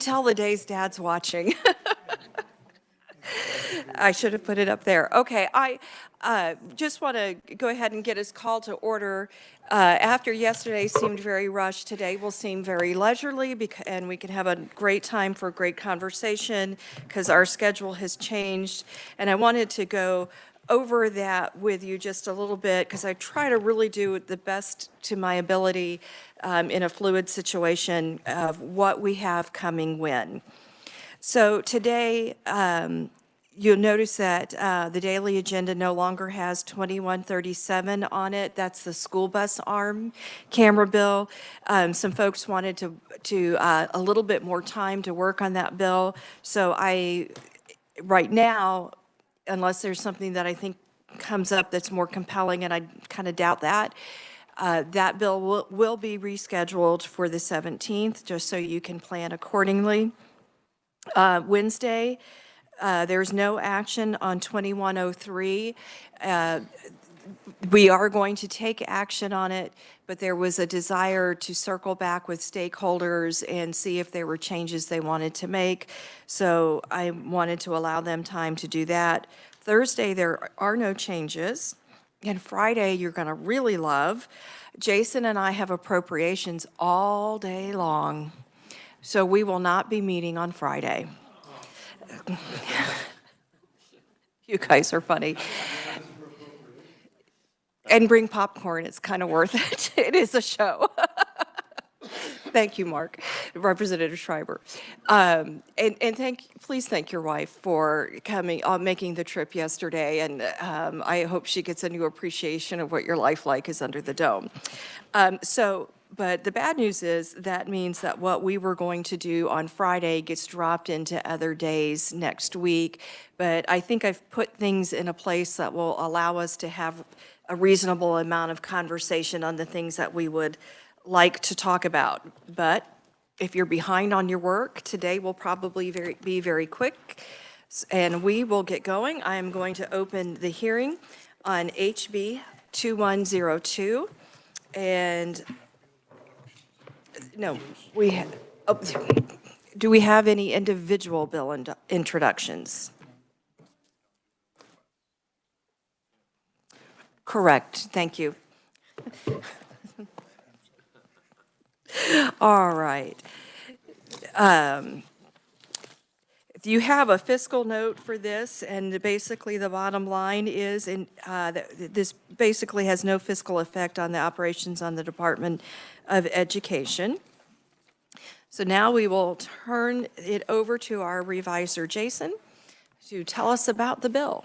Tell the days Dad's watching. I should have put it up there. Okay, I just want to go ahead and get his call to order. After yesterday seemed very rushed, today will seem very leisurely, and we can have a great time for a great conversation because our schedule has changed. And I wanted to go over that with you just a little bit because I try to really do the best to my ability in a fluid situation of what we have coming when. So today, you'll notice that the daily agenda no longer has 2137 on it. That's the school bus arm camera bill. Some folks wanted to a little bit more time to work on that bill. So right now, unless there's something that I think comes up that's more compelling, and I kind of doubt that, that bill will be rescheduled for the 17th, just so you can plan accordingly. Wednesday, there's no action on 2103. We are going to take action on it, but there was a desire to circle back with stakeholders and see if there were changes they wanted to make. So I wanted to allow them time to do that. Thursday, there are no changes. And Friday, you're going to really love. Jason and I have appropriations all day long. So we will not be meeting on Friday. You guys are funny. And bring popcorn, it's kind of worth it. It is a show. Thank you, Mark, Representative Schreiber. And please thank your wife for coming, making the trip yesterday, and I hope she gets a new appreciation of what your life like is under the dome. But the bad news is that means that what we were going to do on Friday gets dropped into other days next week. But I think I've put things in a place that will allow us to have a reasonable amount of conversation on the things that we would like to talk about. But if you're behind on your work, today will probably be very quick, and we will get going. I am going to open the hearing on HB 2102, and no, do we have any individual bill introductions? Correct, thank you. All right. You have a fiscal note for this, and basically the bottom line is that this basically has no fiscal effect on the operations on the Department of Education. So now we will turn it over to our reviser, Jason, to tell us about the bill.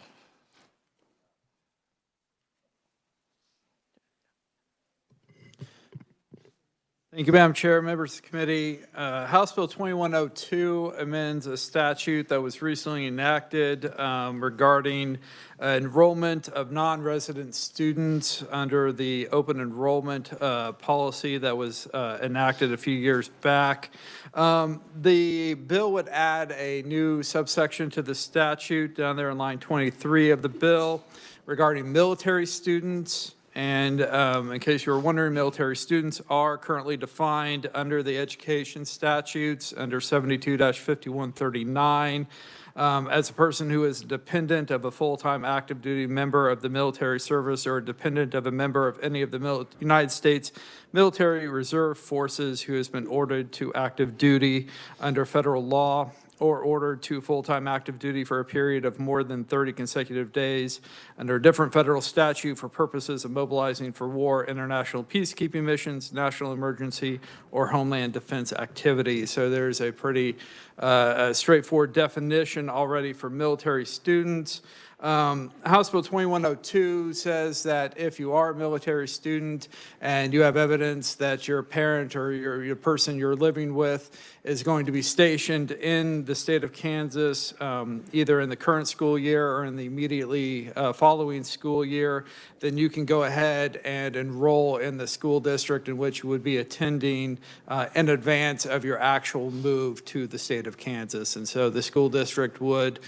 Thank you, Madam Chair, members of the committee. House Bill 2102 amends a statute that was recently enacted regarding enrollment of non-resident students under the open enrollment policy that was enacted a few years back. The bill would add a new subsection to the statute down there in line 23 of the bill regarding military students. And in case you were wondering, military students are currently defined under the education statutes under 72-5139 as a person who is dependent of a full-time active duty member of the military service or dependent of a member of any of the United States military reserve forces who has been ordered to active duty under federal law or ordered to full-time active duty for a period of more than 30 consecutive days under a different federal statute for purposes of mobilizing for war, international peacekeeping missions, national emergency, or homeland defense activities. So there's a pretty straightforward definition already for military students. House Bill 2102 says that if you are a military student and you have evidence that your parent or your person you're living with is going to be stationed in the state of Kansas, either in the current school year or in the immediately following school year, then you can go ahead and enroll in the school district in which you would be attending in advance of your actual move to the state of Kansas. And so the school district would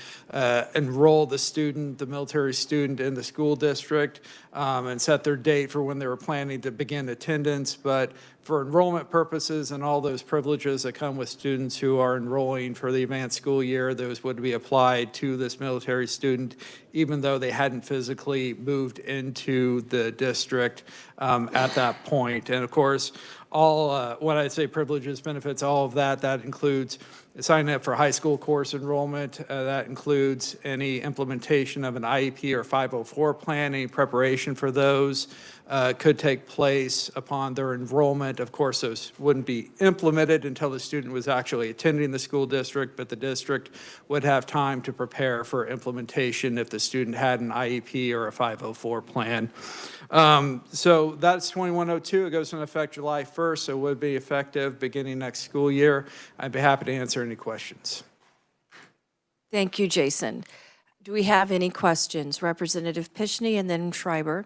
enroll the student enrolled the military student in the school district and set their date for when they were planning to begin attendance. But for enrollment purposes and all those privileges that come with students who are enrolling for the advanced school year, those would be applied to this military student, even though they hadn't physically moved into the district at that point. And of course, all, when I say privileges, benefits, all of that, that includes signing up for high school course enrollment. That includes any implementation of an IEP or 504 plan, any preparation for those could take place upon their enrollment. Of course, those wouldn't be implemented until the student was actually attending the school district, but the district would have time to prepare for implementation if the student had an IEP or a 504 plan. So that's 2102. It goes into effect July 1st, so it would be effective beginning next school year. I'd be happy to answer any questions. Thank you, Jason. Do we have any questions? Representative Pishney and then Schreiber.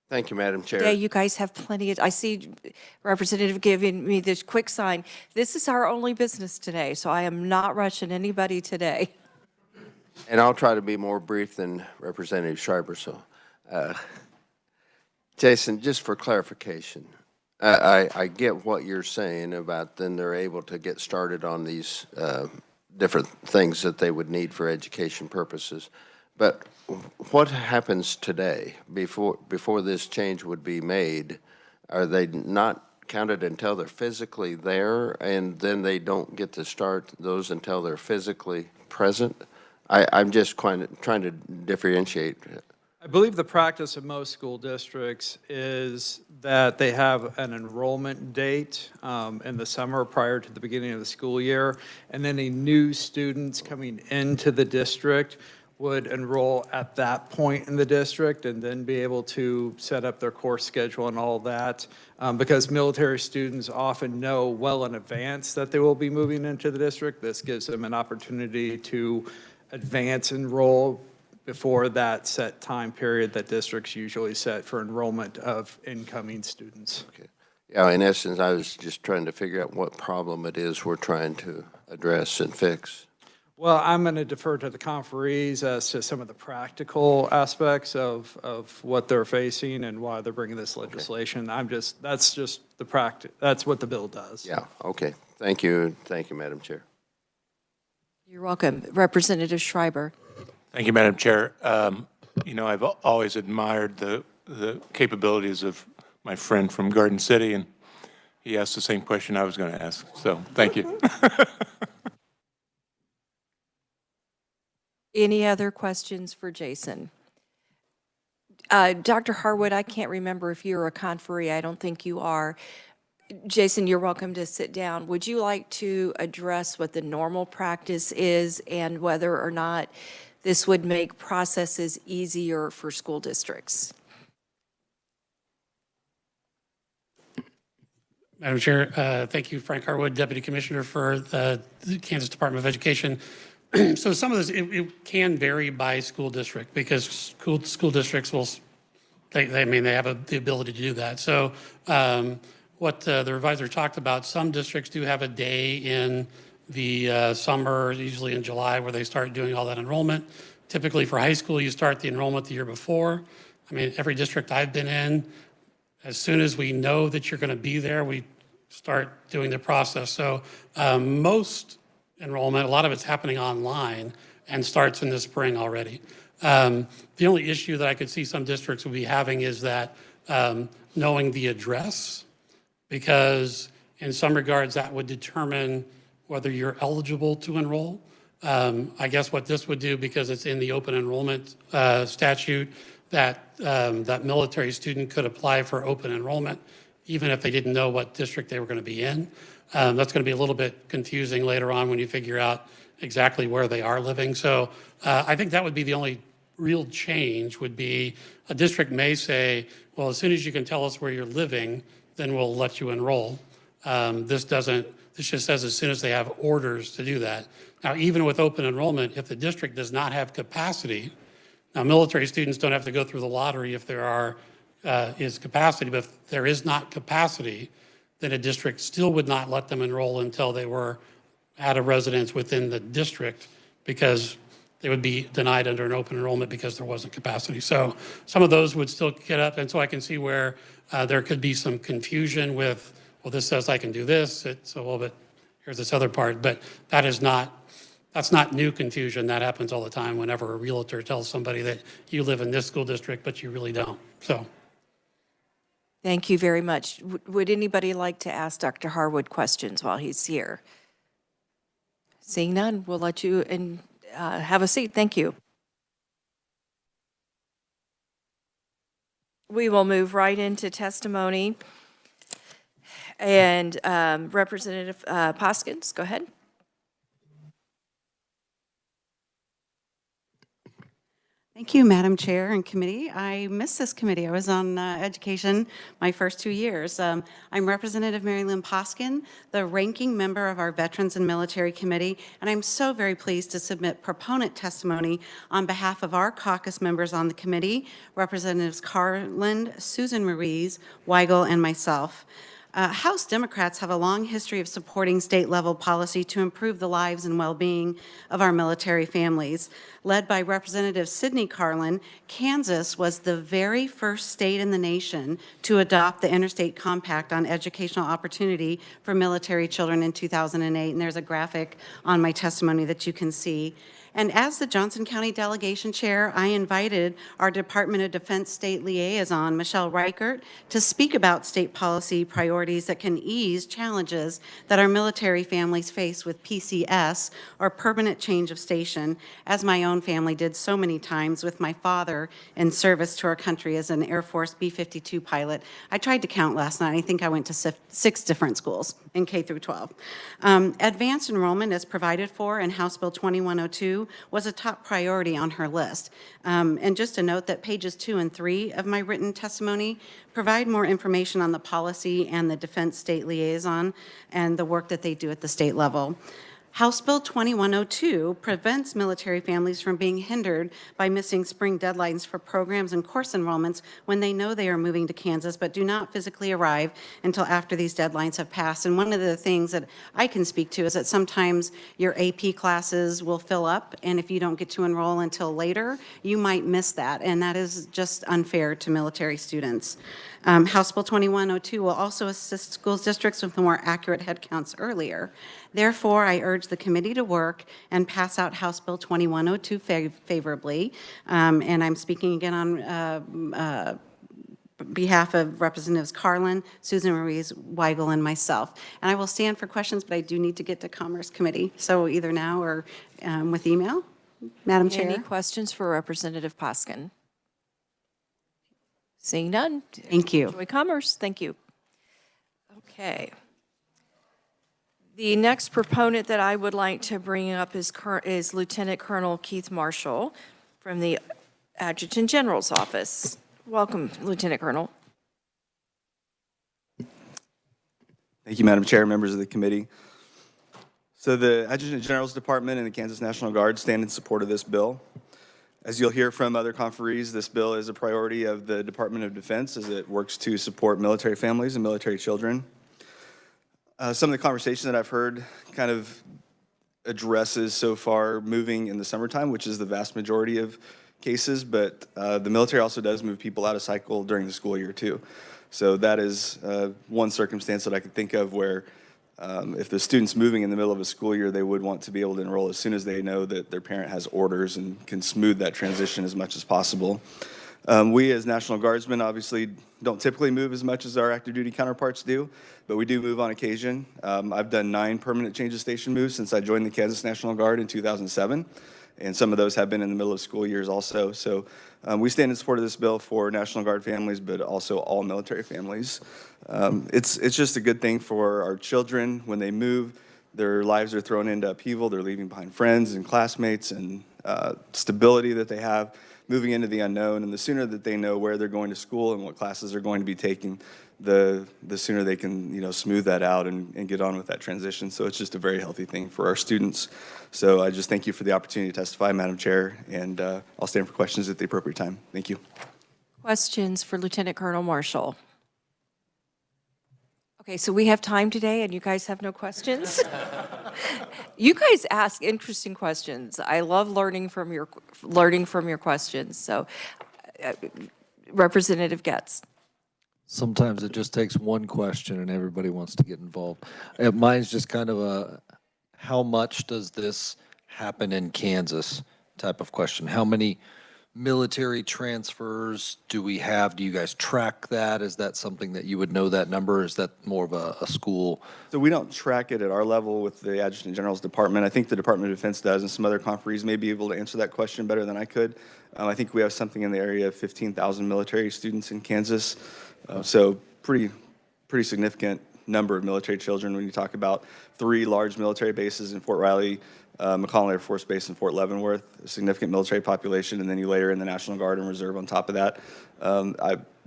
Thank you, Madam Chair. Today, you guys have plenty of, I see Representative giving me this quick sign. This is our only business today, so I am not rushing anybody today. And I'll try to be more brief than Representative Schreiber. So, Jason, just for clarification, I get what you're saying about then they're able to get started on these different things that they would need for education purposes. But what happens today before this change would be made? Are they not counted until they're physically there, and then they don't get to start those until they're physically present? I'm just trying to differentiate. I believe the practice of most school districts is that they have an enrollment date in the summer prior to the beginning of the school year, and any new students coming into the district would enroll at that point in the district and then be able to set up their course schedule and all that. Because military students often know well in advance that they will be moving into the district, this gives them an opportunity to advance enroll before that set time period that districts usually set for enrollment of incoming students. Okay. Yeah, in essence, I was just trying to figure out what problem it is we're trying to address and fix. Well, I'm going to defer to the conferees as to some of the practical aspects of what they're facing and why they're bringing this legislation. Okay. That's just the practice. That's what the bill does. Yeah, okay. Thank you. Thank you, Madam Chair. You're welcome. Representative Schreiber. Thank you, Madam Chair. You know, I've always admired the capabilities of my friend from Garden City, and he asked the same question I was going to ask. So thank you. Any other questions for Jason? Dr. Harwood, I can't remember if you're a conferee. I don't think you are. Jason, you're welcome to sit down. Would you like to address what the normal practice is and whether or not this would make processes easier for school districts? Madam Chair, thank you, Frank Harwood, Deputy Commissioner for the Kansas Department of Education. So some of this, it can vary by school district because school districts will, they have the ability to do that. So what the revisor talked about, some districts do have a day in the summer, usually in July, where they start doing all that enrollment. Typically for high school, you start the enrollment the year before. I mean, every district I've been in, as soon as we know that you're going to be there, we start doing the process. So most enrollment, a lot of it's happening online and starts in the spring already. The only issue that I could see some districts will be having is that knowing the address, because in some regards that would determine whether you're eligible to enroll. I guess what this would do, because it's in the open enrollment statute, that that military student could apply for open enrollment even if they didn't know what district they were going to be in. That's going to be a little bit confusing later on when you figure out exactly where they are living. So I think that would be the only real change, would be a district may say, well, as soon as you can tell us where you're living, then we'll let you enroll. This just says as soon as they have orders to do that. Now, even with open enrollment, if the district does not have capacity, now military students don't have to go through the lottery if there is capacity, but if there is not capacity, then a district still would not let them enroll until they were at a residence within the district, because they would be denied under an open enrollment because there wasn't capacity. So some of those would still get up, and so I can see where there could be some confusion with, well, this says I can do this, it's a little bit, here's this other part, but that is not, that's not new confusion. That happens all the time whenever a realtor tells somebody that you live in this school district, but you really don't. So. Thank you very much. Would anybody like to ask Dr. Harwood questions while he's here? Seeing none, we'll let you have a seat. Thank you. We will move right into testimony. And Representative Poskins, go ahead. Thank you, Madam Chair and committee. I missed this committee. I was on education my first 2 years. I'm Representative Mary Lynn Poskin, the ranking member of our Veterans and Military Committee, and I'm so very pleased to submit proponent testimony on behalf of our caucus members on the committee, Representatives Carland, Susan Ruiz, Weigel, and myself. House Democrats have a long history of supporting state-level policy to improve the lives and well-being of our military families. Led by Representative Sidney Carlin, Kansas was the very first state in the nation to adopt the Interstate Compact on educational opportunity for military children in 2008, and there's a graphic on my testimony that you can see. And as the Johnson County Delegation Chair, I invited our Department of Defense State Liaison, Michelle Reichert, to speak about state policy priorities that can ease challenges that our military families face with PCS, or permanent change of station, as my own family did so many times with my father in service to our country as an Air Force B-52 pilot. I tried to count last night. I think I went to 6 different schools in K through 12. Advanced enrollment as provided for in House Bill 2102 was a top priority on her list. And just a note that pages 2 and 3 of my written testimony provide more information on the policy and the Defense State Liaison and the work that they do at the state level. House Bill 2102 prevents military families from being hindered by missing spring deadlines for programs and course enrollments when they know they are moving to Kansas but do not physically arrive until after these deadlines have passed. And one of the things that I can speak to is that sometimes your AP classes will fill up, and if you don't get to enroll until later, you might miss that, and that is just unfair to military students. House Bill 2102 will also assist school districts with more accurate head counts earlier. Therefore, I urge the committee to work and pass out House Bill 2102 favorably. And I'm speaking again on behalf of Representatives Carlin, Susan Ruiz, Weigel, and myself. And I will stand for questions, but I do need to get to Commerce Committee. So either now or with email. Madam Chair. Any questions for Representative Poskin? Seeing none. Thank you. Enjoy commerce. Thank you. Okay. The next proponent that I would like to bring up is Lieutenant Colonel Keith Marshall from the Adjutant General's Office. Welcome, Lieutenant Colonel. Thank you, Madam Chair, members of the committee. So the Adjutant General's Department and the Kansas National Guard stand in support of this bill. As you'll hear from other conferees, this bill is a priority of the Department of Defense as it works to support military families and military children. Some of the conversation that I've heard kind of addresses so far moving in the summertime, which is the vast majority of cases, but the military also does move people out of cycle during the school year too. So that is one circumstance that I could think of where if the student's moving in the middle of a school year, they would want to be able to enroll as soon as they know that their parent has orders and can smooth that transition as much as possible. We as National Guardsmen obviously don't typically move as much as our active duty counterparts do, but we do move on occasion. I've done 9 permanent change of station moves since I joined the Kansas National Guard in 2007, and some of those have been in the middle of school years also. So we stand in support of this bill for National Guard families, but also all military families. It's just a good thing for our children when they move. Their lives are thrown into upheaval. They're leaving behind friends and classmates and stability that they have, moving into the unknown. And the sooner that they know where they're going to school and what classes they're going to be taking, the sooner they can smooth that out and get on with that transition. So it's just a very healthy thing for our students. So I just thank you for the opportunity to testify, Madam Chair, and I'll stand for questions at the appropriate time. Thank you. Questions for Lieutenant Colonel Marshall? Okay, so we have time today and you guys have no questions? You guys ask interesting questions. I love learning from your questions. So Representative Getz. Sometimes it just takes one question and everybody wants to get involved. Mine's just kind of a, how much does this happen in Kansas type of question? How many military transfers do we have? Do you guys track that? Is that something that you would know that number? Is that more of a school? So we don't track it at our level with the Adjutant General's Department. I think the Department of Defense does, and some other conferees may be able to answer that question better than I could. I think we have something in the area of 15,000 military students in Kansas. So pretty significant number of military children when you talk about 3 large military bases in Fort Riley, McConnell Air Force Base in Fort Leavenworth, a significant military population, and then you layer in the National Guard and Reserve on top of that.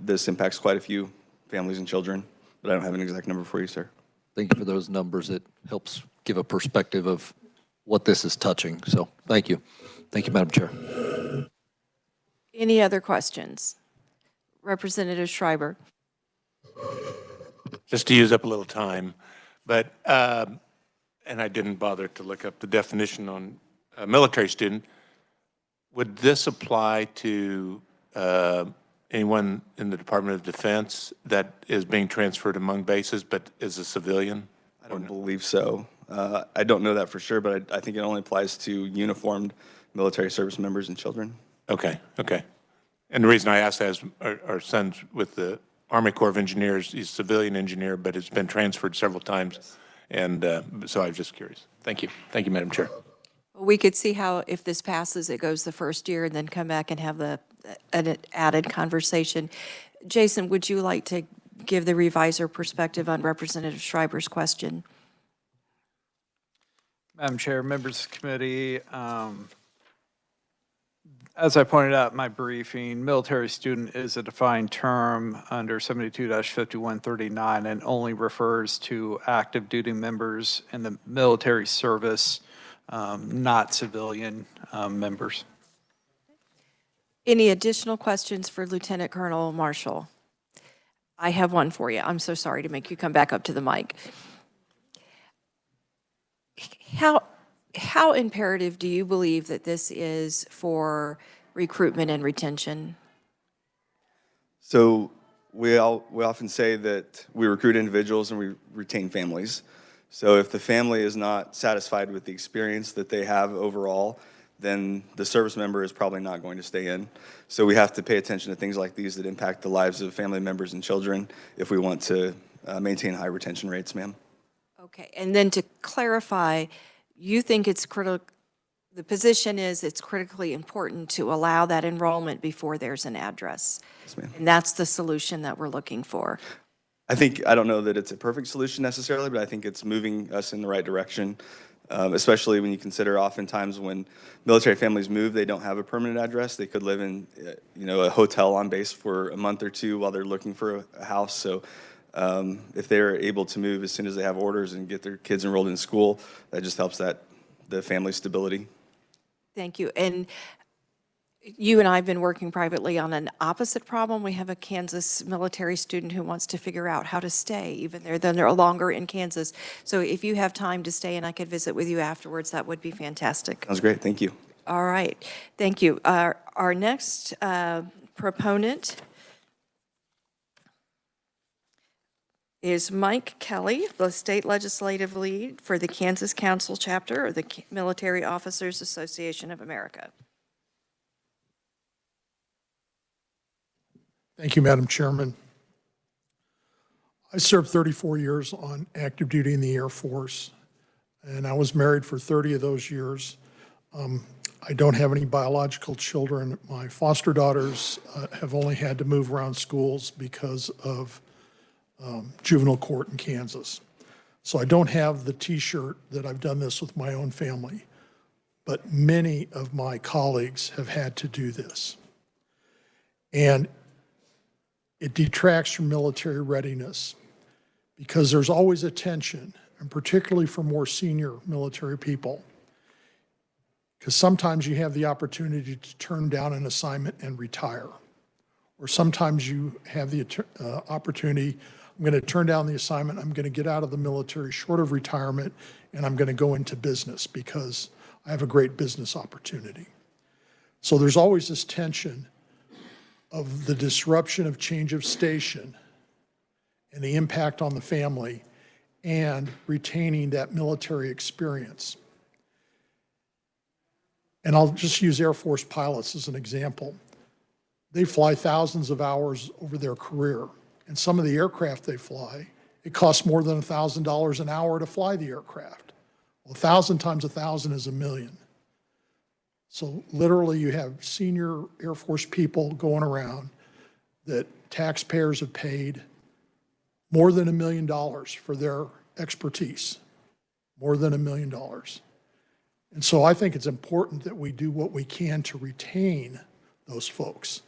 This impacts quite a few families and children, but I don't have an exact number for you, sir. Thank you for those numbers. It helps give a perspective of what this is touching. So thank you. Thank you, Madam Chair. Any other questions? Representative Schreiber. Just to use up a little time, but, and I didn't bother to look up the definition on a military student. Would this apply to anyone in the Department of Defense that is being transferred among bases but is a civilian? I don't believe so. I don't know that for sure, but I think it only applies to uniformed military service members and children. Okay, okay. And the reason I asked that is our son's with the Army Corps of Engineers. He's a civilian engineer, but has been transferred several times. And so I was just curious. Thank you. Thank you, Madam Chair. We could see how, if this passes, it goes the first year and then come back and have an added conversation. Jason, would you like to give the reviser perspective on Representative Schreiber's question? Madam Chair, members of the committee, as I pointed out in my briefing, military student is a defined term under 72-5139 and only refers to active duty members in the military service, not civilian members. Any additional questions for Lieutenant Colonel Marshall? I have one for you. I'm so sorry to make you come back up to the mic. How imperative do you believe that this is for recruitment and retention? So we often say that we recruit individuals and we retain families. So if the family is not satisfied with the experience that they have overall, then the service member is probably not going to stay in. So we have to pay attention to things like these that impact the lives of family members and children if we want to maintain high retention rates, ma'am. Okay, and then to clarify, you think it's critical, the position is it's critically important to allow that enrollment before there's an address. Yes, ma'am. And that's the solution that we're looking for. I don't know that it's a perfect solution necessarily, but I think it's moving us in the right direction, especially when you consider oftentimes when military families move, they don't have a permanent address. They could live in, a hotel on base for a month or two while they're looking for a house. So if they're able to move as soon as they have orders and get their kids enrolled in school, that just helps the family stability. Thank you. And you and I have been working privately on an opposite problem. We have a Kansas military student who wants to figure out how to stay, even though they're no longer in Kansas. So if you have time to stay and I could visit with you afterwards, that would be fantastic. Sounds great. Thank you. All right. Thank you. Our next proponent is Mike Kelly, the state legislative lead for the Kansas Council chapter of the Military Officers Association of America. Thank you, Madam Chairman. I served 34 years on active duty in the Air Force, and I was married for 30 of those years. I don't have any biological children. My foster daughters have only had to move around schools because of juvenile court in Kansas. So I don't have the t-shirt that I've done this with my own family, but many of my colleagues have had to do this. And it detracts from military readiness because there's always a tension, and particularly for more senior military people, because sometimes you have the opportunity to turn down an assignment and retire, or sometimes you have the opportunity I'm going to turn down the assignment. I'm going to get out of the military short of retirement, and I'm going to go into business because I have a great business opportunity. So there's always this tension of the disruption of change of station and the impact on the family and retaining that military experience. And I'll just use Air Force pilots as an example. They fly thousands of hours over their career. And some of the aircraft they fly, it costs more than $1,000 an hour to fly the aircraft. Well, 1,000 times 1,000 is 1,000,000. So literally you have senior Air Force people going around that taxpayers have paid more than $1 million for their expertise, more than $1 million. And so I think it's important that we do what we can to retain those folks.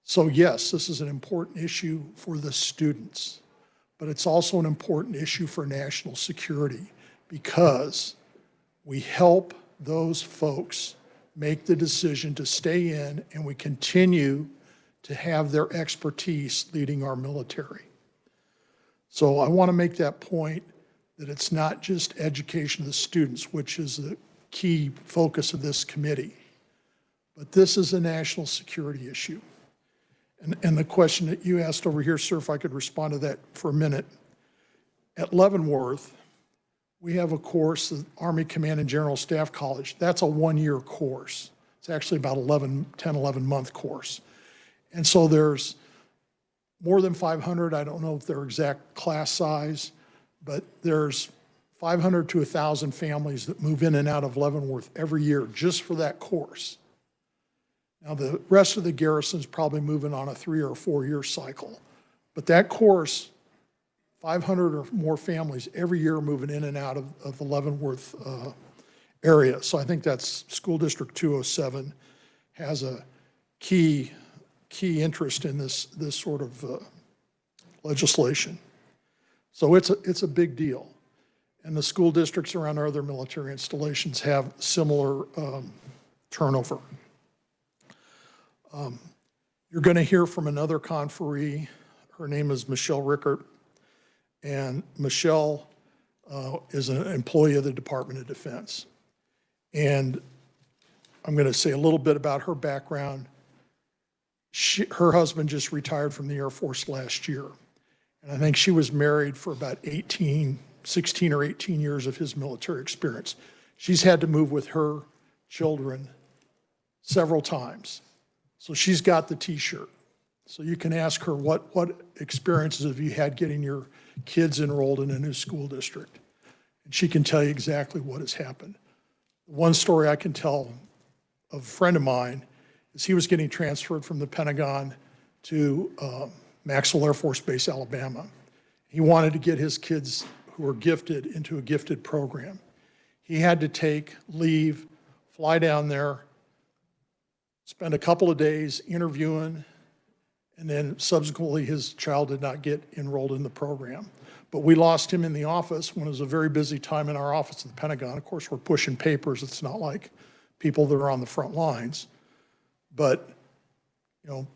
So yes, this is an important issue for the students, but it's also an important issue for national security because we help those folks make the decision to stay in, and we continue to have their expertise leading our military. So I want to make that point that it's not just education of the students, which is the key focus of this committee, but this is a national security issue. And the question that you asked over here, sir, if I could respond to that for a minute. At Leavenworth, we have a course, the Army Command and General Staff College. That's a one-year course. It's actually about 10, 11-month course. And so there's more than 500, I don't know if their exact class size, but there's 500 to 1,000 families that move in and out of Leavenworth every year just for that course. Now, the rest of the garrison's probably moving on a 3 or 4 year cycle. But that course, 500 or more families every year moving in and out of the Leavenworth area. So I think that's School District 207 has a key interest in this sort of legislation. So it's a big deal. And the school districts around our other military installations have similar turnover. You're going to hear from another conferee. Her name is Michelle Rickert. And Michelle is an employee of the Department of Defense. And I'm going to say a little bit about her background. Her husband just retired from the Air Force last year. And I think she was married for about 16 or 18 years of his military experience. She's had to move with her children several times. So she's got the T-shirt. So you can ask her, what experiences have you had getting your kids enrolled in a new school district? And she can tell you exactly what has happened. One story I can tell of a friend of mine is he was getting transferred from the Pentagon to Maxwell Air Force Base, Alabama. He wanted to get his kids who were gifted into a gifted program. He had to take leave, fly down there, spend a couple of days interviewing, and then subsequently his child did not get enrolled in the program. But we lost him in the office when it was a very busy time in our office at the Pentagon. Of course, we're pushing papers. It's not like people that are on the front lines. But, you know,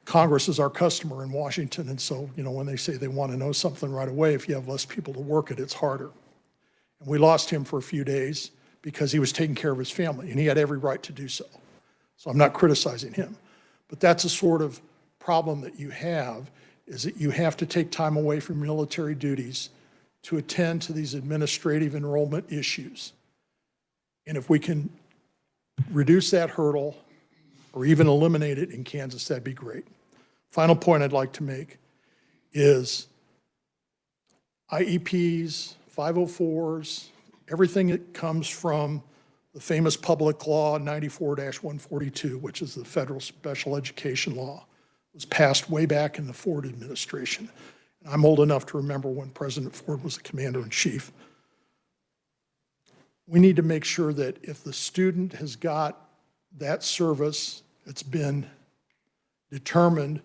Congress is our customer in Washington, and so, you know, when they say they want to know something right away, if you have less people to work it, it's harder. And we lost him for a few days because he was taking care of his family, and he had every right to do so. So I'm not criticizing him. But that's a sort of problem that you have, is that you have to take time away from military duties to attend to these administrative enrollment issues. And if we can reduce that hurdle or even eliminate it in Kansas, that'd be great. Final point I'd like to make is IEPs, 504s, everything that comes from the famous public law 94-142, which is the federal special education law, was passed way back in the Ford administration. And I'm old enough to remember when President Ford was the commander-in-chief. We need to make sure that if the student has got that service that's been determined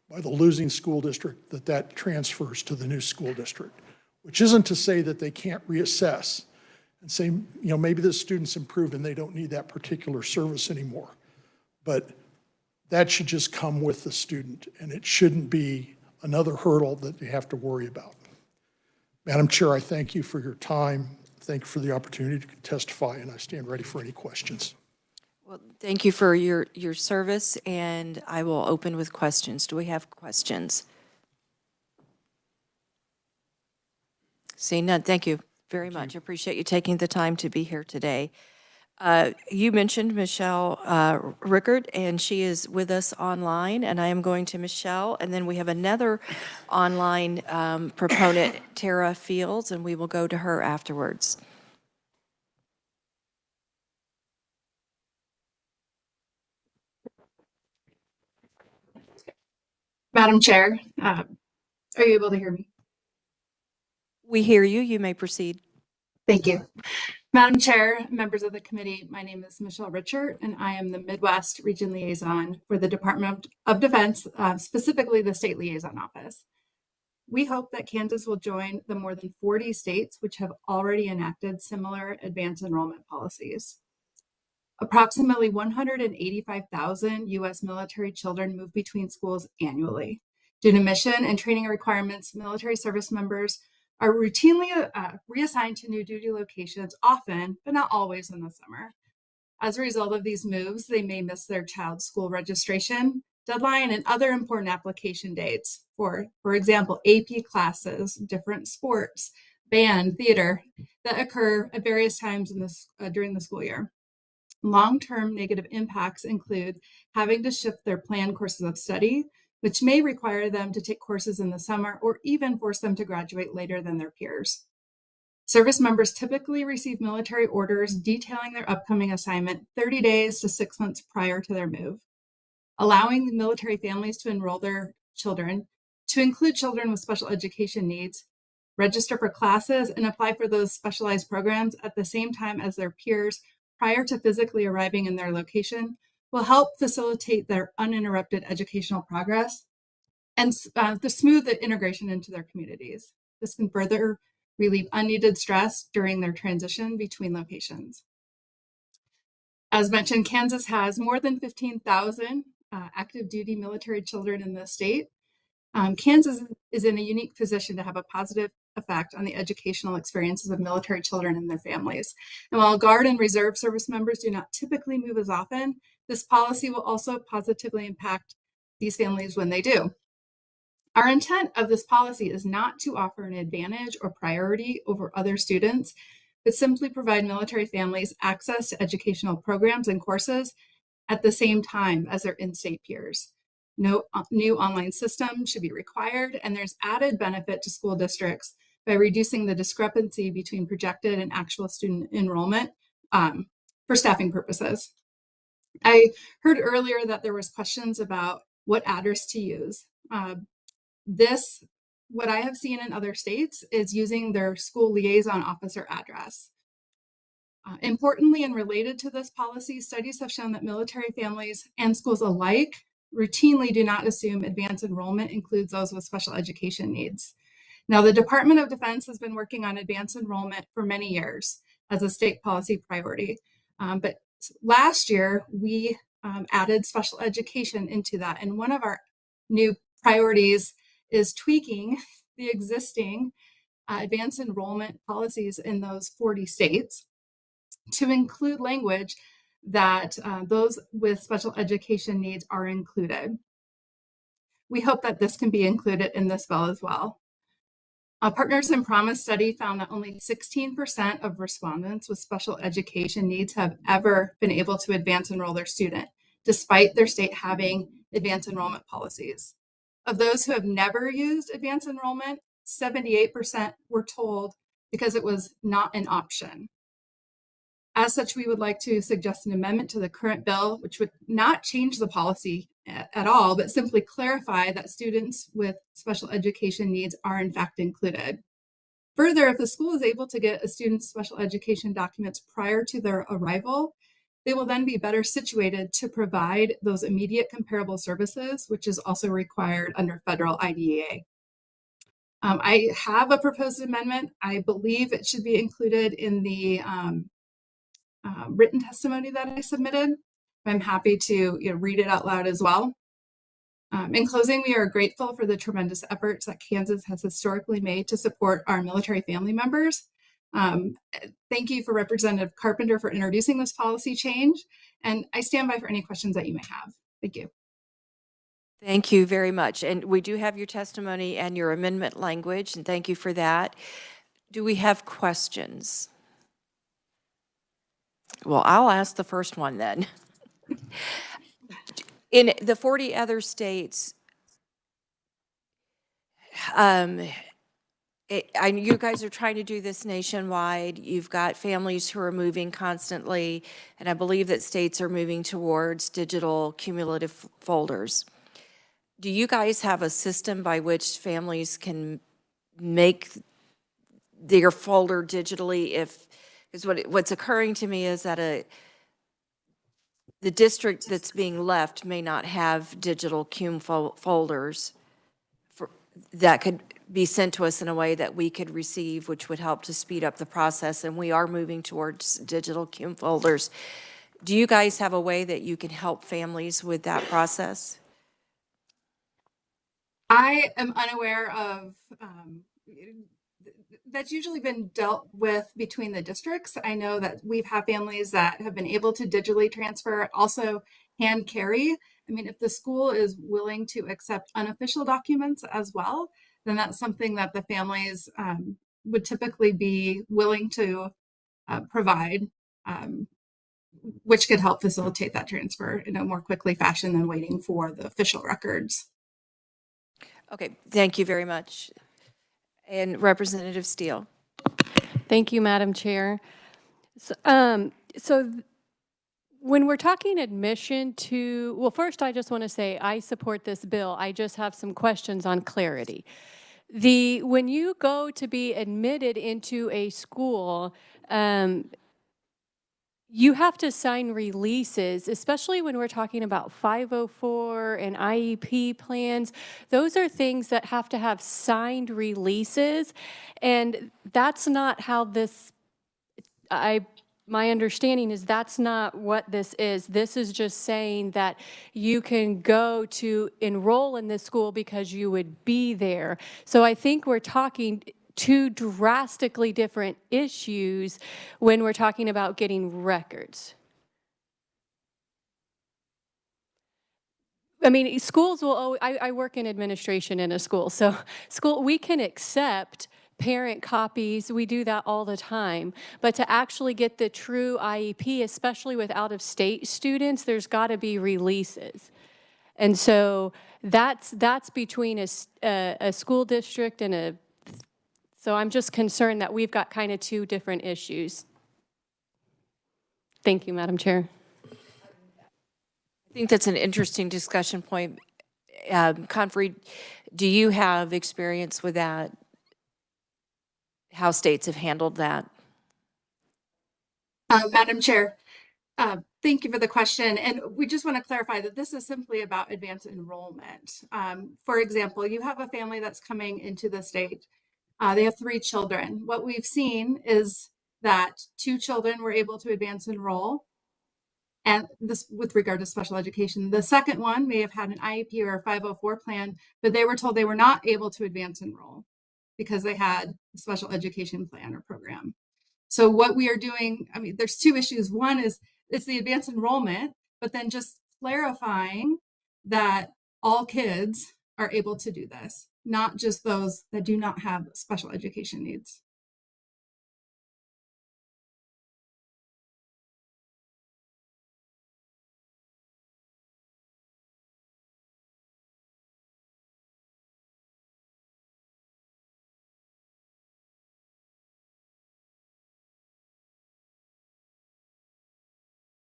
by the losing school district, that transfers to the new school district, which isn't to say that they can't reassess and say, you know, maybe the student's improved and they don't need that particular service anymore. But that should just come with the student, and it shouldn't be another hurdle that you have to worry about. Madam Chair, I thank you for your time. Thank you for the opportunity to testify, and I stand ready for any questions. Well, thank you for your service, and I will open with questions. Do we have questions? Seeing none, thank you very much. I appreciate you taking the time to be here today. You mentioned Michelle Rickard, and she is with us online, and I am going to Michelle, and then we have another online proponent, Tara Fields, and we will go to her afterwards. Madam Chair, are you able to hear me? We hear you. You may proceed. Thank you. Madam Chair, members of the committee, my name is Michelle Richard, and I am the Midwest Region Liaison for the Department of Defense, specifically the State Liaison Office. We hope that Kansas will join the more than 40 states which have already enacted similar advanced enrollment policies. Approximately 185,000 U.S. military children move between schools annually. Due to mission and training requirements, military service members are routinely reassigned to new duty locations often, but not always in the summer. As a result of these moves, they may miss their child's school registration deadline and other important application dates for example, AP classes, different sports, band, theater that occur at various times in this, during the school year. Long-term negative impacts include having to shift their planned courses of study, which may require them to take courses in the summer or even force them to graduate later than their peers. Service members typically receive military orders detailing their upcoming assignment 30 days to 6 months prior to their move, allowing the military families to enroll their children, to include children with special education needs, register for classes, and apply for those specialized programs at the same time as their peers prior to physically arriving in their location will help facilitate their uninterrupted educational progress and the smooth integration into their communities. This can further relieve unneeded stress during their transition between locations. As mentioned, Kansas has more than 15,000 active duty military children in the state. Kansas is in a unique position to have a positive effect on the educational experiences of military children and their families. And while Guard and Reserve service members do not typically move as often, this policy will also positively impact these families when they do. Our intent of this policy is not to offer an advantage or priority over other students, but simply provide military families access to educational programs and courses at the same time as their in-state peers. No new online system should be required, and there's added benefit to school districts by reducing the discrepancy between projected and actual student enrollment for staffing purposes. I heard earlier that there was questions about what address to use. What I have seen in other states is using their school liaison officer address. Importantly, and related to this policy, studies have shown that military families and schools alike routinely do not assume advanced enrollment includes those with special education needs. Now, the Department of Defense has been working on advanced enrollment for many years as a state policy priority. But last year, we added special education into that. And one of our new priorities is tweaking the existing advanced enrollment policies in those 40 states to include language that those with special education needs are included. We hope that this can be included in this bill as well. A Partners in Promise study found that only 16% of respondents with special education needs have ever been able to advance enroll their student, despite their state having advanced enrollment policies. Of those who have never used advanced enrollment, 78% were told because it was not an option. As such, we would like to suggest an amendment to the current bill, which would not change the policy at all, but simply clarify that students with special education needs are in fact included. Further, if the school is able to get a student's special education documents prior to their arrival, they will then be better situated to provide those immediate comparable services, which is also required under federal IDEA. I have a proposed amendment. I believe it should be included in the written testimony that I submitted. I'm happy to read it out loud as well. In closing, we are grateful for the tremendous efforts that Kansas has historically made to support our military family members. Thank you for Representative Carpenter for introducing this policy change, and I stand by for any questions that you may have. Thank you. Thank you very much. And we do have your testimony and your amendment language, and thank you for that. Do we have questions? Well, I'll ask the first one then. In the 40 other states, you guys are trying to do this nationwide. You've got families who are moving constantly, and I believe that states are moving towards digital cumulative folders. Do you guys have a system by which families can make their folder digitally? Because what's occurring to me is that the district that's being left may not have digital cum folders that could be sent to us in a way that we could receive, which would help to speed up the process. And we are moving towards digital cum folders. Do you guys have a way that you can help families with that process? I am unaware of, that's usually been dealt with between the districts. I know that we've had families that have been able to digitally transfer, also hand carry. I mean, if the school is willing to accept unofficial documents as well, then that's something that the families would typically be willing to provide, which could help facilitate that transfer in a more quickly fashion than waiting for the official records. Okay, thank you very much. And Representative Steele. Thank you, Madam Chair. So when we're talking admission to, well, first I just want to say I support this bill. I just have some questions on clarity. When you go to be admitted into a school, you have to sign releases, especially when we're talking about 504 and IEP plans. Those are things that have to have signed releases, and that's not how this, my understanding is that's not what this is. This is just saying that you can go to enroll in this school because you would be there. So I think we're talking two drastically different issues when we're talking about getting records. I mean, schools will, I work in administration in a school, so we can accept parent copies, we do that all the time, but to actually get the true IEP, especially with out-of-state students, there's got to be releases. And so that's between a school district and so I'm just concerned that we've got kind of two different issues. Thank you, Madam Chair. I think that's an interesting discussion point. Conferee, do you have experience with that? How states have handled that? Madam Chair, thank you for the question. And we just want to clarify that this is simply about advanced enrollment. For example, you have a family that's coming into the state. They have 3 children. What we've seen is that 2 children were able to advance enroll, and this with regard to special education. The second one may have had an IEP or a 504 plan, but they were told they were not able to advance enroll because they had a special education plan or program. So what we are doing, I mean, there's 2 issues. One is it's the advanced enrollment, but then just clarifying that all kids are able to do this, not just those that do not have special education needs.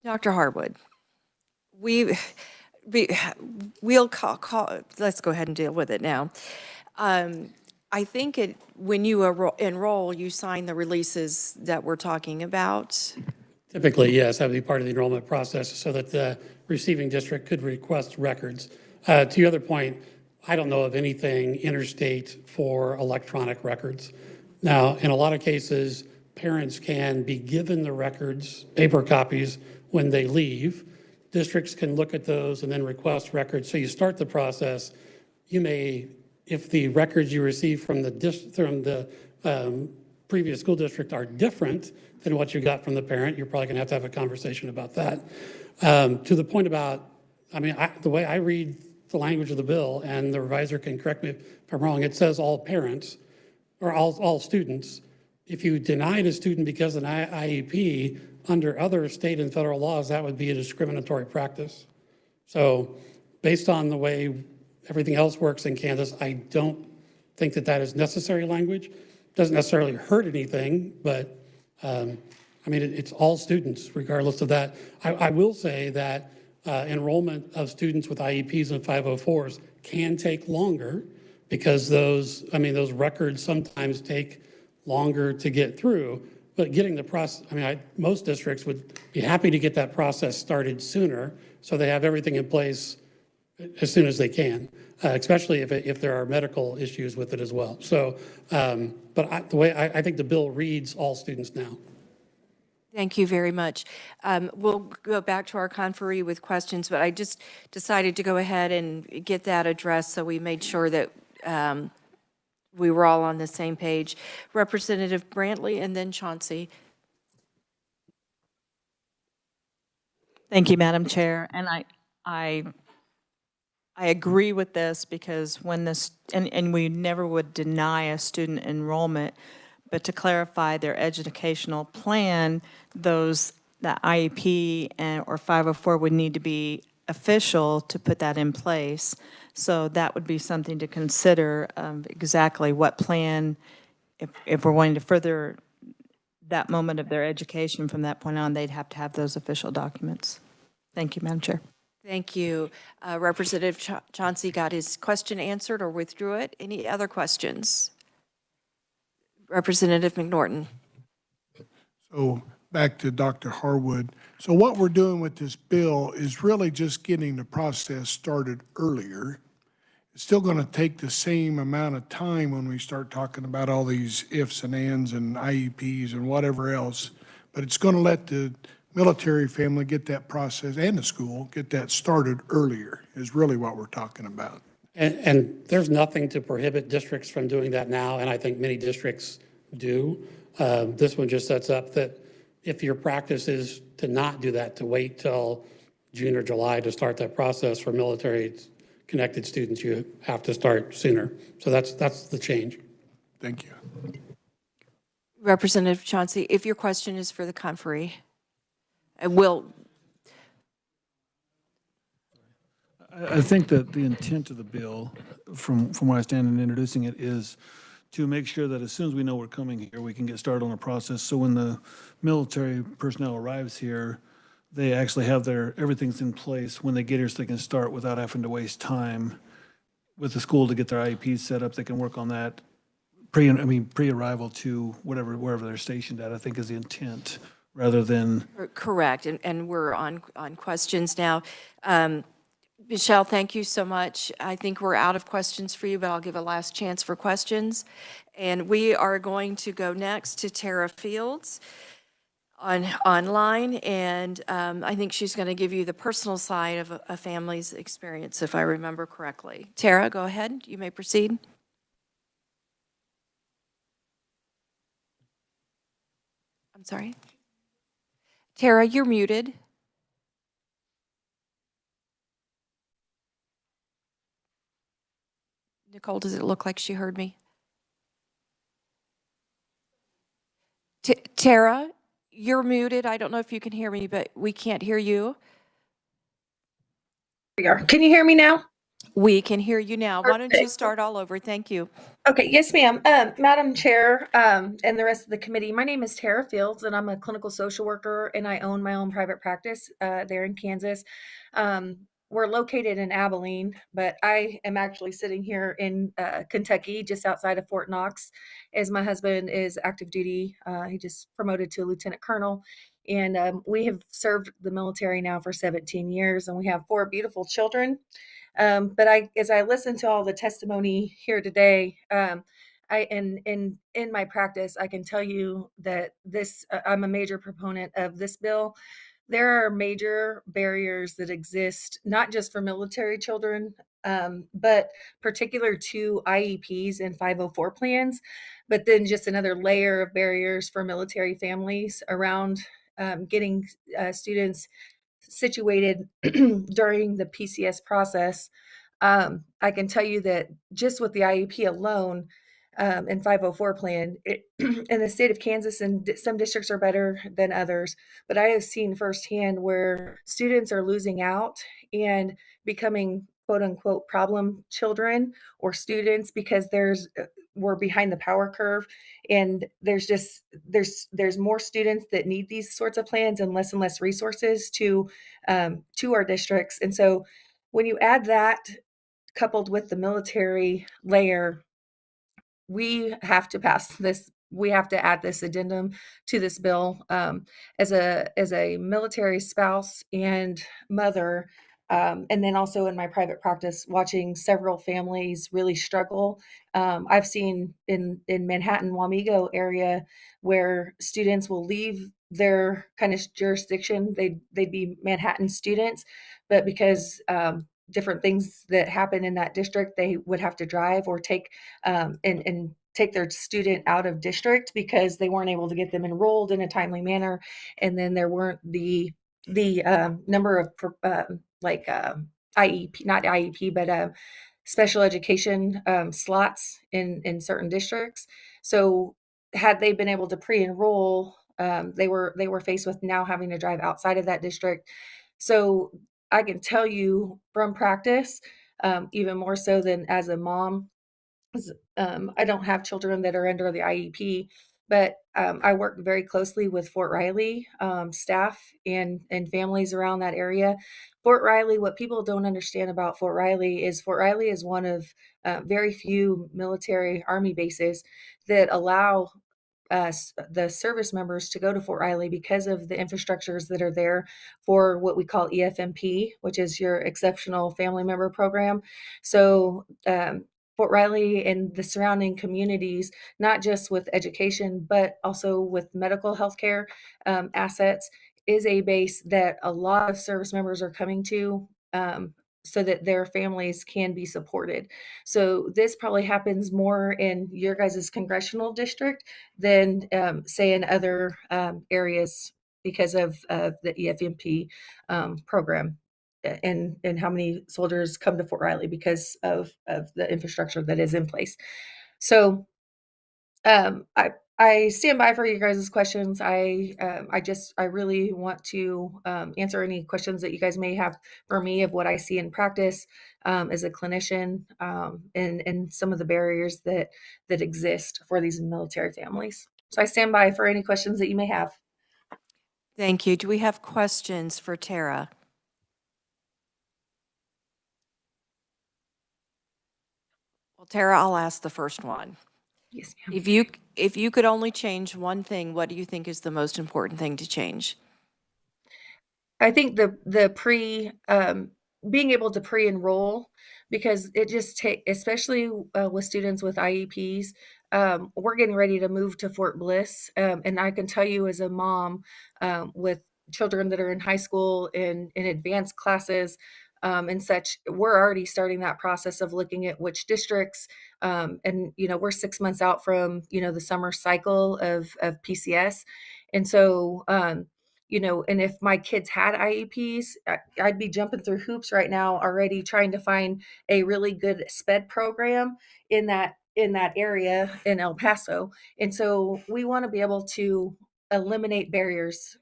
Dr. Harwood, let's go ahead and deal with it now. I think when you enroll, you sign the releases that we're talking about. Typically, yes, that would be part of the enrollment process so that the receiving district could request records. To your other point, I don't know of anything interstate for electronic records. Now, in a lot of cases, parents can be given the records, paper copies, when they leave, districts can look at those and then request records. So you start the process. You may, if the records you receive from the previous school district are different than what you got from the parent, you're probably going to have a conversation about that. To the point about, I mean, the way I read the language of the bill, and the revisor can correct me if I'm wrong, it says all parents or all students. If you denied a student because of an IEP, under other state and federal laws, that would be a discriminatory practice. So based on the way everything else works in Kansas, I don't think that that is necessary language. Doesn't necessarily hurt anything, but I mean, it's all students regardless of that. I will say that enrollment of students with IEPs and 504s can take longer because those records sometimes take longer to get through. But getting the process, I mean, most districts would be happy to get that process started sooner so they have everything in place as soon as they can, especially if there are medical issues with it as well. So, but the way I think the bill reads all students now. Thank you very much. We'll go back to our conferee with questions, but I just decided to go ahead and get that addressed so we made sure that we were all on the same page. Representative Brantley and then Chauncey. Thank you, Madam Chair. And I agree with this because when this, and we never would deny a student enrollment, but to clarify their educational plan, the IEP or 504 would need to be official to put that in place. So that would be something to consider, exactly what plan, if we're wanting to further that moment of their education from that point on, they'd have to have those official documents. Thank you, Madam Chair. Thank you. Representative Chauncey got his question answered or withdrew it. Any other questions? Representative McNorton. So back to Dr. Harwood. So what we're doing with this bill is really just getting the process started earlier. It's still going to take the same amount of time when we start talking about all these ifs and ands and IEPs and whatever else, but it's going to let the military family get that process and the school get that started earlier is really what we're talking about. And there's nothing to prohibit districts from doing that now, and I think many districts do. This one just sets up that if your practice is to not do that, to wait till June or July to start that process for military-connected students, you have to start sooner. So that's the change. Thank you. Representative Chauncey, if your question is for the conferee, I think that the intent of the bill, from where I stand in introducing it, is to make sure that as soon as we know we're coming here, we can get started on a process. So when the military personnel arrives here, they actually have everything's in place when they get here so they can start without having to waste time with the school to get their IEPs set up. They can work on that pre-arrival to wherever they're stationed at, I think is the intent, rather than. Correct, and we're on questions now. Michelle, thank you so much. I think we're out of questions for you, but I'll give a last chance for questions. And we are going to go next to Tara Fields online, and I think she's going to give you the personal side of a family's experience, if I remember correctly. Tara, go ahead. You may proceed. I'm sorry. Tara, you're muted. Nicole, does it look like she heard me? Tara, you're muted. I don't know if you can hear me, but we can't hear you. Can you hear me now? We can hear you now. Why don't you start all over? Thank you. Okay, yes, ma'am. Madam Chair, and the rest of the committee, my name is Tara Fields, and I'm a clinical social worker, and I own my own private practice there in Kansas. We're located in Abilene, but I am actually sitting here in Kentucky, just outside of Fort Knox, as my husband is active duty. He just promoted to a lieutenant colonel, and we have served the military now for 17 years, and we have 4 beautiful children. But as I listen to all the testimony here today, in my practice, I can tell you that I'm a major proponent of this bill there are major barriers that exist, not just for military children, but particular to IEPs and 504 plans, but then just another layer of barriers for military families around getting students situated during the PCS process. I can tell you that just with the IEP alone, and 504 plan, in the state of Kansas, and some districts are better than others, but I have seen firsthand where students are losing out and becoming quote unquote problem children or students because we're behind the power curve, and there's more students that need these sorts of plans and less resources to our districts. And so when you add that coupled with the military layer, we have to pass this. We have to add this addendum to this bill. As a military spouse and mother, and then also in my private practice, watching several families really struggle. I've seen in Manhattan, Wamego area, where students will leave their kind of jurisdiction. They'd be Manhattan students, but because different things that happen in that district, they would have to drive or take and take their student out of district because they weren't able to get them enrolled in a timely manner, and then there weren't the number of IEP, not IEP, but special education slots in certain districts. So had they been able to pre-enroll, they were faced with now having to drive outside of that district. So I can tell you from practice, even more so than as a mom, I don't have children that are under the IEP, but I work very closely with Fort Riley staff and families around that area. Fort Riley, what people don't understand about Fort Riley is one of very few military Army bases that allow the service members to go to Fort Riley because of the infrastructures that are there for what we call EFMP, which is your Exceptional Family Member Program. So Fort Riley and the surrounding communities, not just with education, but also with medical healthcare assets, is a base that a lot of service members are coming to so that their families can be supported. So this probably happens more in your guys' congressional district than, say, in other areas because of the EFMP program and how many soldiers come to Fort Riley because of the infrastructure that is in place. So I stand by for you guys' questions. I really want to answer any questions that you guys may have for me of what I see in practice as a clinician, and some of the barriers that exist for these military families. So I stand by for any questions that you may have. Thank you. Do we have questions for Tara? Well, Tara, I'll ask the first one. Yes, ma'am. If you could only change one thing, what do you think is the most important thing to change? I think the being able to pre-enroll, because it just take, especially with students with IEPs, we're getting ready to move to Fort Bliss, and I can tell you as a mom with children that are in high school and in advanced classes and such, we're already starting that process of looking at which districts, and we're 6 months out from the summer cycle of PCS, and so. And if my kids had IEPs, I'd be jumping through hoops right now already trying to find a really good SPED program in that area in El Paso. And so we want to be able to eliminate barriers.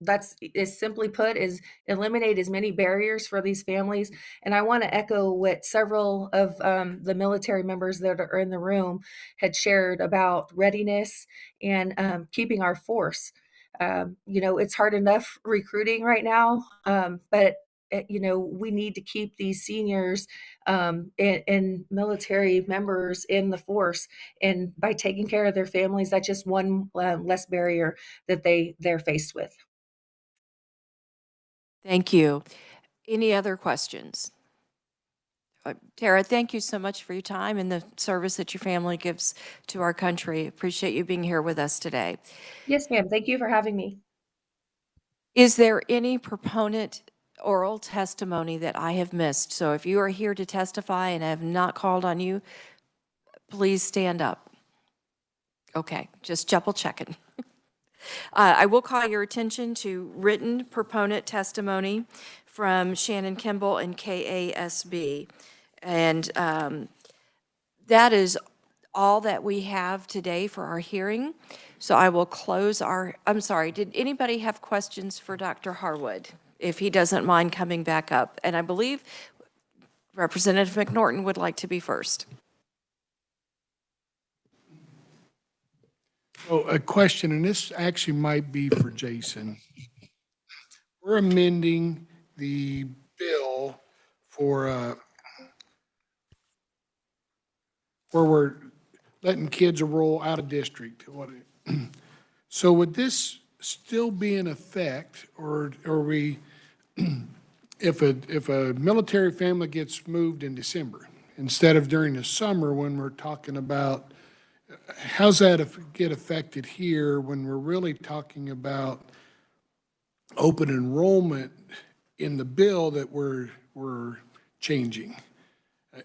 That's is simply put, is eliminate as many barriers for these families. And I want to echo what several of the military members that are in the room had shared about readiness and keeping our force. It's hard enough recruiting right now, but we need to keep these seniors and military members in the force, and by taking care of their families, that's just one less barrier that they're faced with. Thank you. Any other questions? Tara, thank you so much for your time and the service that your family gives to our country. Appreciate you being here with us today. Yes, ma'am. Thank you for having me. Is there any proponent oral testimony that I have missed? So if you are here to testify and I have not called on you, please stand up. Okay, just double checking. I will call your attention to written proponent testimony from Shannon Kimball and KASB. And that is all that we have today for our hearing. So I will close I'm sorry, did anybody have questions for Dr. Harwood? If he doesn't mind coming back up. And I believe Representative McNorton would like to be first. So a question, and this actually might be for Jason. We're amending the bill for where we're letting kids enroll out of district. So would this still be in effect, or are we, if a military family gets moved in December instead of during the summer when we're talking about, how's that get affected here when we're really talking about open enrollment in the bill that we're changing?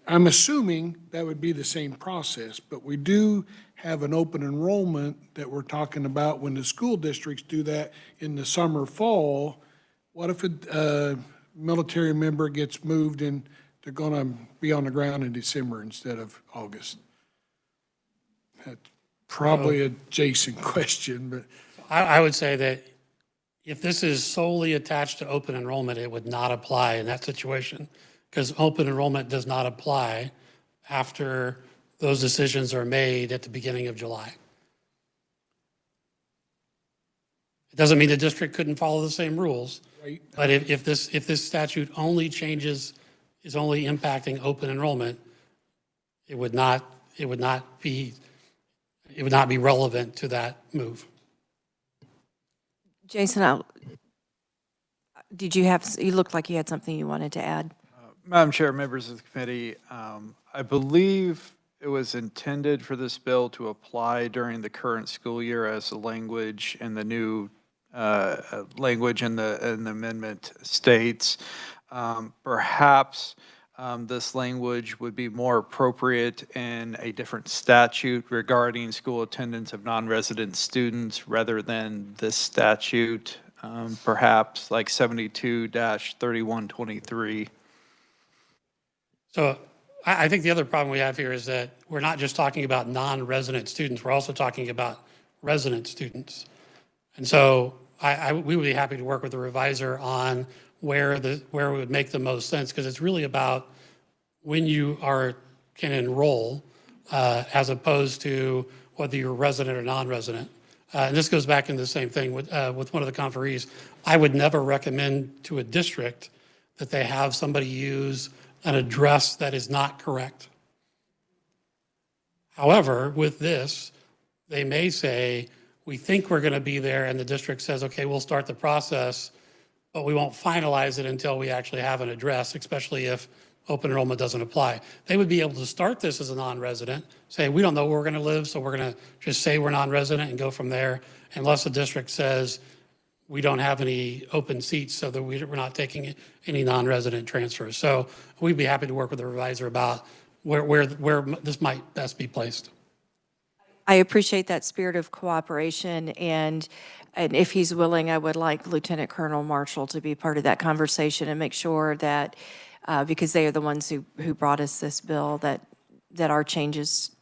I'm assuming that would be the same process, but we do have an open enrollment that we're talking about when the school districts do that in the summer, fall. What if a military member gets moved and they're going to be on the ground in December instead of August? That's probably a Jason question, but. I would say that if this is solely attached to open enrollment, it would not apply in that situation, because open enrollment does not apply after those decisions are made at the beginning of July. It doesn't mean the district couldn't follow the same rules, Right. but if this statute only is only impacting open enrollment, it would not be relevant to that move. Jason, you looked like you had something you wanted to add. Madam Chair, members of the committee, I believe it was intended for this bill to apply during the current school year as the language in the new language in the amendment states. Perhaps this language would be more appropriate in a different statute regarding school attendance of non-resident students rather than this statute, perhaps like 72-3123. So I think the other problem we have here is that we're not just talking about non-resident students, we're also talking about resident students. And so we would be happy to work with the reviser on where it would make the most sense, because it's really about when you can enroll as opposed to whether you're resident or non-resident. And this goes back into the same thing with one of the conferees. I would never recommend to a district that they have somebody use an address that is not correct. However, with this, they may say, we think we're going to be there, and the district says, okay, we'll start the process, but we won't finalize it until we actually have an address, especially if open enrollment doesn't apply. They would be able to start this as a non-resident, say, we don't know where we're going to live, so we're going to just say we're non-resident and go from there, unless the district says we don't have any open seats, so that we're not taking any non-resident transfers. So we'd be happy to work with the reviser about where this might best be placed. I appreciate that spirit of cooperation, and if he's willing, I would like Lieutenant Colonel Marshall to be part of that conversation and make sure that, because they are the ones who brought us this bill, that our changes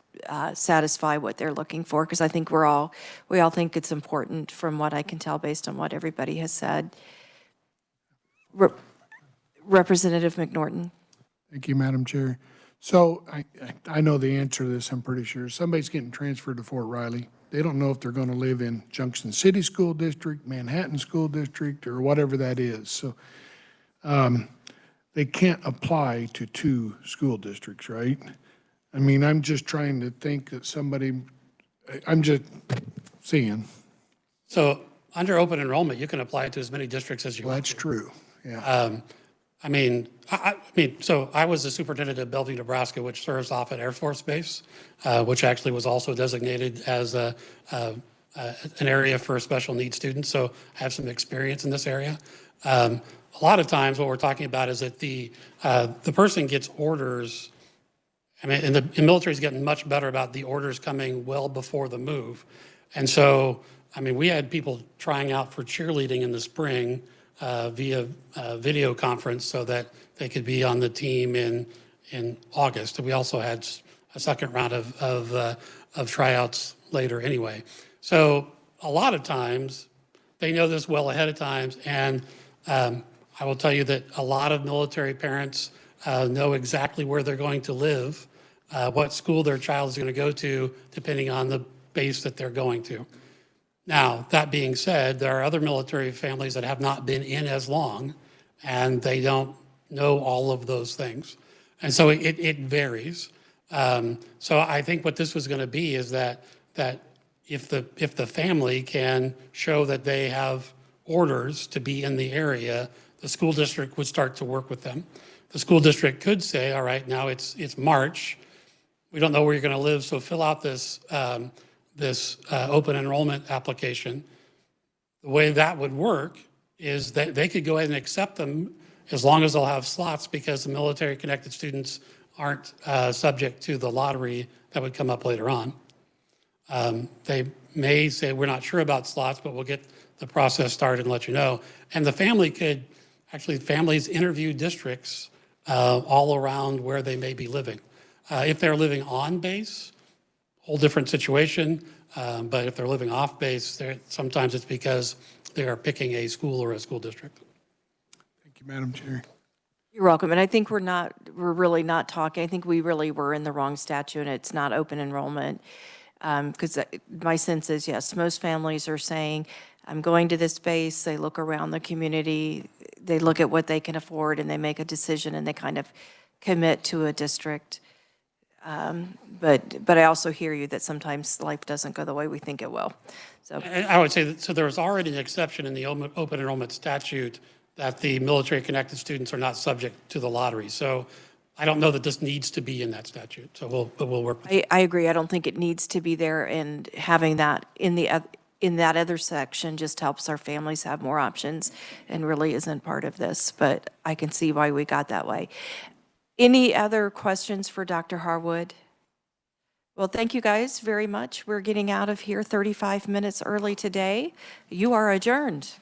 satisfy what they're looking for, because I think we all think it's important from what I can tell based on what everybody has said. Representative McNorton. Thank you, Madam Chair. So I know the answer to this, I'm pretty sure. Somebody's getting transferred to Fort Riley. They don't know if they're going to live in Junction City School District, Manhattan School District, or whatever that is. So they can't apply to 2 school districts, right? I mean, I'm just trying to think that I'm just seeing. So under open enrollment, you can apply to as many districts as you want. That's true, yeah. So I was the superintendent of Bellevue, Nebraska, which serves off at Air Force Base, which actually was also designated as a an area for special needs students, so I have some experience in this area. A lot of times what we're talking about is that the person gets orders. I mean, and the military is getting much better about the orders coming well before the move. And so, I mean, we had people trying out for cheerleading in the spring via video conference so that they could be on the team in August. And we also had a second round of tryouts later anyway. So a lot of times they know this well ahead of time. And I will tell you that a lot of military parents know exactly where they're going to live, what school their child is going to go to, depending on the base that they're going to. Now, that being said, there are other military families that have not been in as long, and they don't know all of those things. And so it varies. So I think what this was going to be is that if the family can show that they have orders to be in the area, the school district would start to work with them. The school district could say, all right, now it's March. We don't know where you're going to live, so fill out this open enrollment application. The way that would work is that they could go ahead and accept them as long as they'll have slots, because the military connected students aren't subject to the lottery that would come up later on. They may say, we're not sure about slots, but we'll get the process started and let you know. And the family could, actually families interview districts all around where they may be living. If they're living on base, whole different situation. But if they're living off base, sometimes it's because they are picking a school or a school district. Thank you, Madam Chair. You're welcome. And I think we're really not talking, I think we really were in the wrong statute, and it's not open enrollment. Because my sense is, yes, most families are saying, I'm going to this base, they look around the community, they look at what they can afford, and they make a decision, and they kind of commit to a district. But I also hear you that sometimes life doesn't go the way we think it will. So I would say that, so there's already an exception in the open enrollment statute that the military connected students are not subject to the lottery. So I don't know that this needs to be in that statute. So we'll work with I agree. I don't think it needs to be there, and having that in that other section just helps our families have more options and really isn't part of this, but I can see why we got that way. Any other questions for Dr. Harwood? Well, thank you guys very much. We're getting out of here 35 minutes early today. You are adjourned.